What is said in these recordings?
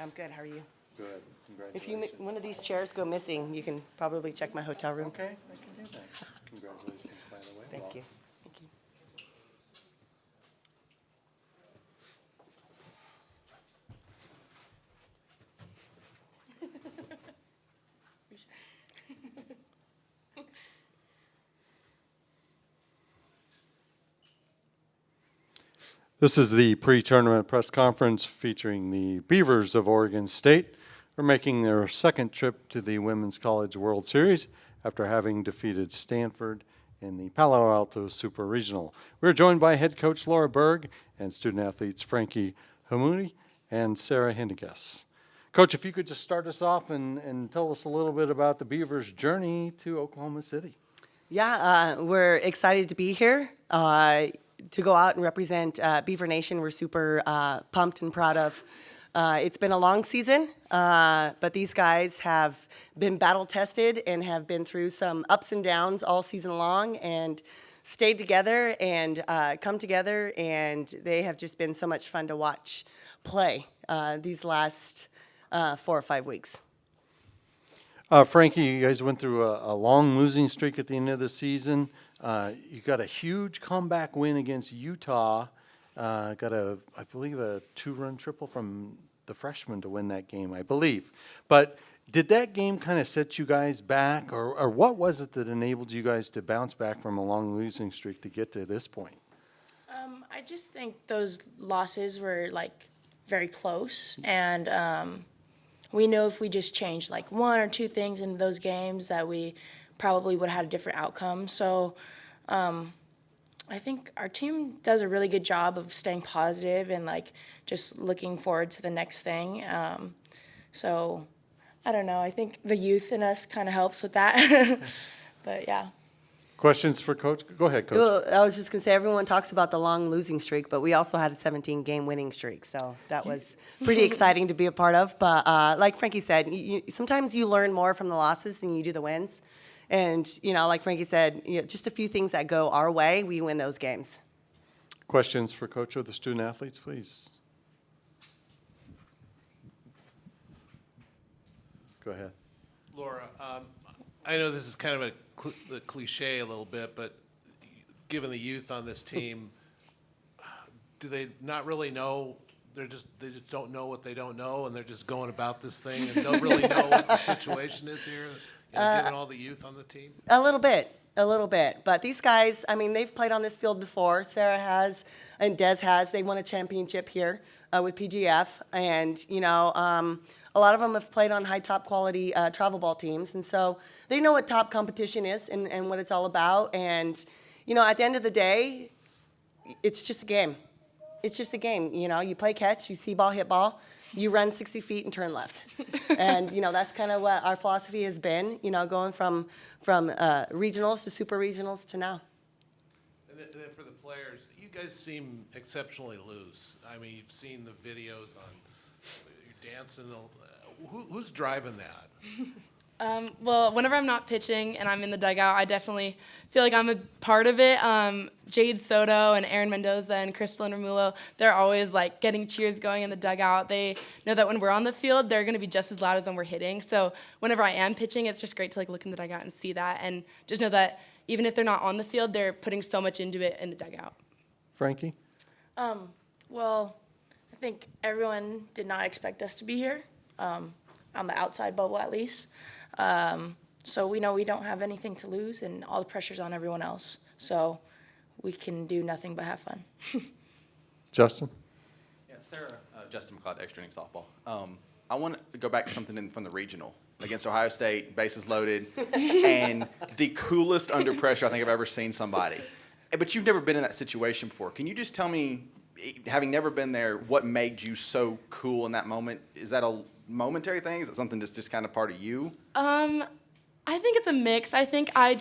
I'm good. How are you? Good. If Congratulations. one of these chairs go missing, you can probably check my hotel room. Okay, I can do that. Congratulations, by the way. Thank Well, you. Thank you. This is the pre-tournament press conference featuring the Beavers of Oregon State. They're making their second trip to the Women's College World Series after having defeated Stanford in the Palo Alto Super Regional. We're joined by head coach Laura Berg and student athletes Frankie Hammoude and Sarah Haendiges. Coach, if you could just start us off and tell us a little bit about the Beavers' journey to Oklahoma City. Yeah, we're excited to be here to go out and represent Beaver Nation. We're super pumped and proud of. It's been a long season, but these guys have been battle tested and have been through some ups and downs all season long and stayed together and come together, and they have just been so much fun to watch play these last 4 or 5 weeks. Frankie, you guys went through a long losing streak at the end of the season. You got a huge comeback win against Utah. I believe, a 2-run triple from the freshman to win that game, I believe. But did that game kind of set you guys back, or what was it that enabled you guys to bounce back from a long losing streak to get to this point? I just think those losses were very close, and we know if we just changed 1 or 2 things in those games that we probably would have had a different outcome. So I think our team does a really good job of staying positive and just looking forward to the next thing. So I don't know. I think the youth in us kind of helps with that. But yeah. Questions for Coach? Go ahead, Coach. Well, I was just going to say, everyone talks about the long losing streak, but we also had a 17-game winning streak, so that was pretty exciting to be a part of. But like Frankie said, sometimes you learn more from the losses than you do the wins. And, like Frankie said, just a few things that go our way, we win those games. Questions for Coach or the student athletes, please. Go ahead. Laura, I know this is kind of the cliche a little bit, but given the youth on this team, do they not really know? They just don't know what they don't know, and they're just going about this thing and don't really know what the situation is here, given all the youth on the team? A little bit. But these guys, they've played on this field before. Sarah has, and Des has. They won a championship here with PGF, and a lot of them have played on high top quality travel ball teams, and so they know what top competition is and what it's all about. And at the end of the day, it's just a game. It's just a game. You play catch, you see ball, hit ball, you run 60 feet and turn left. And that's kind of what our philosophy has been. Going from regionals to super regionals to now. And then for the players, you guys seem exceptionally loose. You've seen the videos on you're dancing. Who's driving that? Well, whenever I'm not pitching and I'm in the dugout, I definitely feel like I'm a part of it. Jade Soto and Erin Mendoza and Crystal and Romulo, they're always getting cheers going in the dugout. They know that when we're on the field, they're going to be just as loud as when we're hitting. So whenever I am pitching, it's just great to look in the dugout and see that, and just know that even if they're not on the field, they're putting so much into it in the dugout. Frankie? Well, I think everyone did not expect us to be here, on the outside bubble at least. So we know we don't have anything to lose, and all the pressure's on everyone else. So we can do nothing but have fun. Justin? Yeah, Sarah, Justin McLeod, extra inning softball. I want to go back to something from the regional against Ohio State, bases loaded, and the coolest under pressure I think I've ever seen somebody. But you've never been in that situation before. Can you just tell me, having never been there, what made you so cool in that moment? Is that a momentary thing? Is it something that's just kind of part of you? I think it's a mix. I think I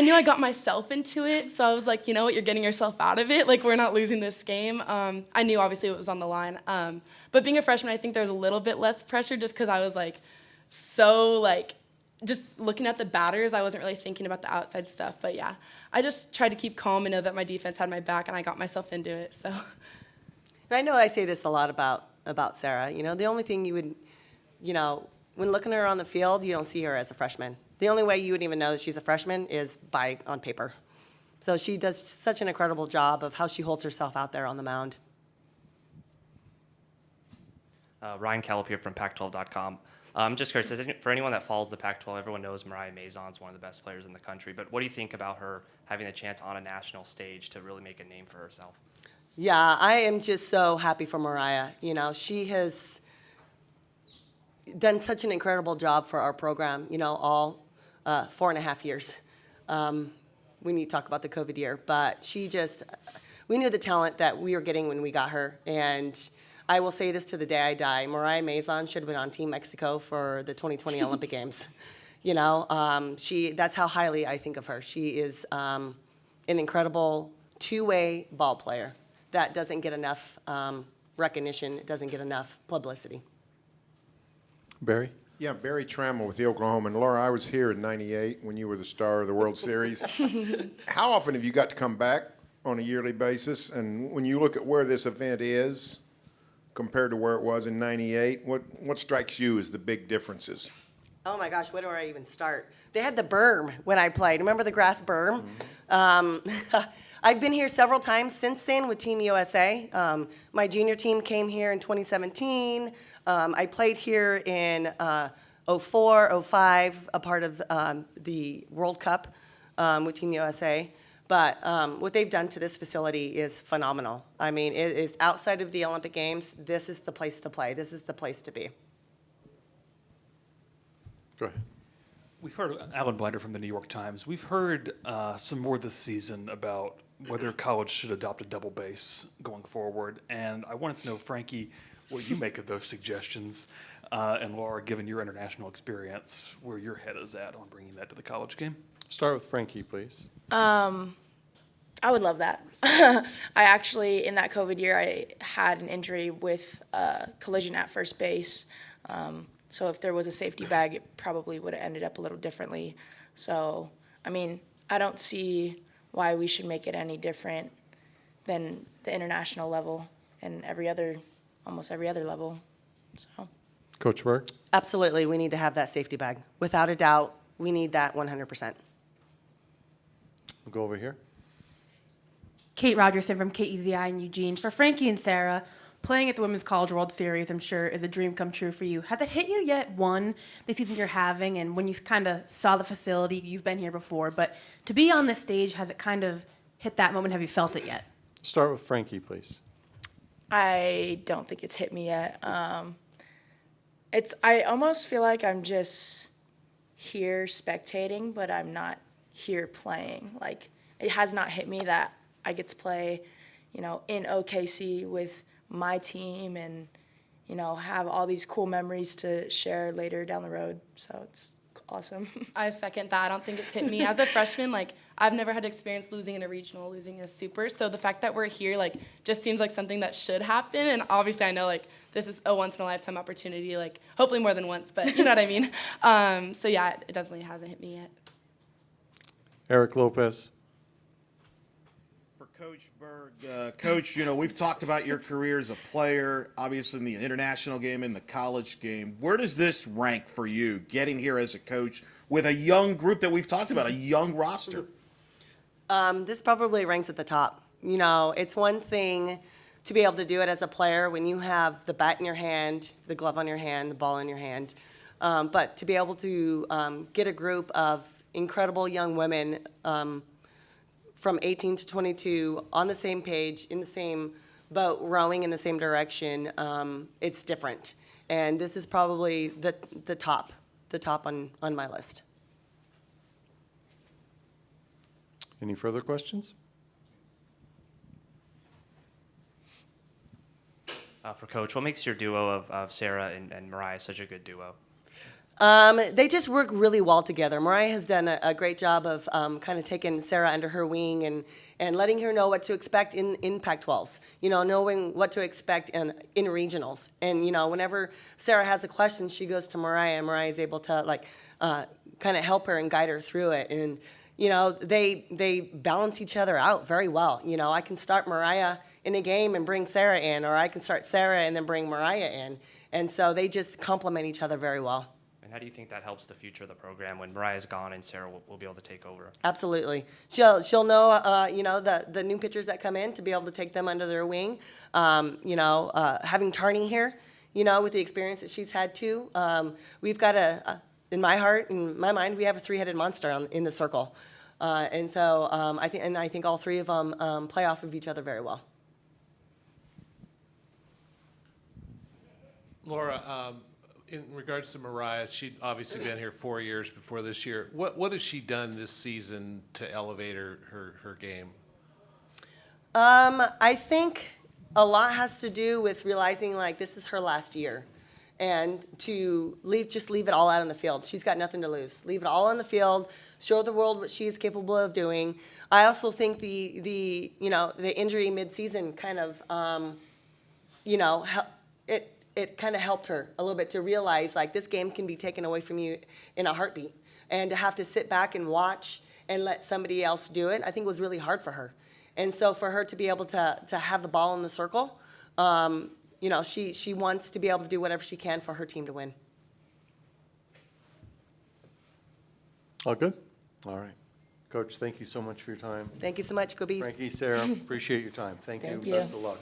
knew I got myself into it, so I was like, you know what, you're getting yourself out of it. We're not losing this game. I knew obviously it was on the line. But being a freshman, I think there was a little bit less pressure just because I was just looking at the batters. I wasn't really thinking about the outside stuff. But yeah, I just tried to keep calm and know that my defense had my back, and I got myself into it. So. And I know I say this a lot about about Sarah. You know, the only thing you would, you know, when looking at her on the field, you don't see her as a freshman. The only way you would even know that she's a freshman is by on paper. So she does such an incredible job of how she holds herself out there on the mound. Ryan Calip here from Pac12.com. I'm just curious, for anyone that follows the Pac-12, everyone knows Mariah Mazon's one of the best players in the country, but what do you think about her having a chance on a national stage to really make a name for herself? Yeah, I am just so happy for Mariah. You know, she has done such an incredible job for our program, you know, all 4.5 years. We need to talk about the COVID year, but we knew the talent that we were getting when we got her, and I will say this to the day I die. Mariah Mazon should have been on Team Mexico for the 2020 Olympic Games. You know, that's how highly I think of her. She is an incredible two-way ball player that doesn't get enough recognition, doesn't get enough publicity. Barry? Yeah, Barry Trammell with the Oklahoma. And Laura, I was here in '98 when you were the star of the World Series. How often have you got to come back on a yearly basis? And when you look at where this event is compared to where it was in '98, what strikes you as the big differences? Oh my gosh, where do I even start? They had the berm when I played. Remember the grass berm? I've been here several times since then with Team USA. My junior team came here in 2017. I played here in 04, 05, a part of the World Cup with Team USA. But what they've done to this facility is phenomenal. I mean, it is outside of the Olympic Games. This is the place to play. This is the place to be. Go ahead. We've heard, Alan Blinder from the New York Times, we've heard some more this season about whether college should adopt a double base going forward. And I wanted to know, Frankie, what you make of those suggestions, and Laura, given your international experience, where your head is at on bringing that to the college game. Start with Frankie, please. I would love that. I actually, in that COVID year, I had an injury with a collision at first base. So if there was a safety bag, it probably would have ended up a little differently. So, I mean, I don't see why we should make it any different than the international level and almost every other level. So, Coach Berg? Absolutely, we need to have that safety bag. Without a doubt, we need that 100%. We'll go over here. Kate Rogerson from KEZI in Eugene. For Frankie and Sarah, playing at the Women's College World Series, I'm sure, is a dream come true for you. Has it hit you yet, one, the season you're having, and when you kind of saw the facility, you've been here before, but to be on this stage, has it kind of hit that moment? Have you felt it yet? Start with Frankie, please. I don't think it's hit me yet. I almost feel like I'm just here spectating, but I'm not here playing. Like, it has not hit me that I get to play, you know, in OKC with my team and, you know, have all these cool memories to share later down the road. So it's awesome. I second that. I don't think it's hit me. As a freshman, like, I've never had experience losing in a regional, losing in a super. So the fact that we're here, like, just seems like something that should happen. And obviously I know, like, this is a once-in-a-lifetime opportunity, like, hopefully more than once, but you know what I mean? So, yeah, it definitely hasn't hit me yet. Eric Lopez. For Coach Berg, Coach, you know, we've talked about your career as a player, obviously in the international game, in the college game. Where does this rank for you, getting here as a coach with a young group that we've talked about, a young roster? This probably ranks at the top. You know, it's one thing to be able to do it as a player when you have the bat in your hand, the glove on your hand, the ball in your hand. But to be able to get a group of incredible young women from 18 to 22 on the same page, in the same boat, rowing in the same direction, it's different. And this is probably the top on my list. Any further questions? For Coach, what makes your duo of Sarah and Mariah such a good duo? They just work really well together. Mariah has done a great job of kind of taking Sarah under her wing and letting her know what to expect in Pac-12s. You know, knowing what to expect in regionals. And, you know, whenever Sarah has a question, she goes to Mariah, and Mariah is able to, like, kind of help her and guide her through it. And, you know, they balance each other out very well. You know, I can start Mariah in a game and bring Sarah in, or I can start Sarah and then bring Mariah in. And so they just complement each other very well. And how do you think that helps the future of the program when Mariah's gone and Sarah will be able to take over? Absolutely. She'll know, you know, the new pitchers that come in to be able to take them under their wing. You know, having Tarney here, you know, with the experience that she's had too, we've got in my heart, in my mind, we have a three-headed monster in the circle. And so I think all three of them play off of each other very well. Laura, in regards to Mariah, she'd obviously been here 4 years before this year. What has she done this season to elevate her game? I think a lot has to do with realizing like this is her last year, and to just leave it all out on the field. She's got nothing to lose. Leave it all on the field. Show the world what she is capable of doing. I also think the you know, the injury midseason kind of you know, it kind of helped her a little bit to realize like this game can be taken away from you in a heartbeat, and to have to sit back and watch and let somebody else do it, I think was really hard for her. And so for her to be able to have the ball in the circle, you know, she wants to be able to do whatever she can for her team to win. All good? All right. Coach, thank you so much for your time. Thank you so much. Go Beavs. Frankie, Sarah, appreciate your time. Thank you. Thank you. Best of luck.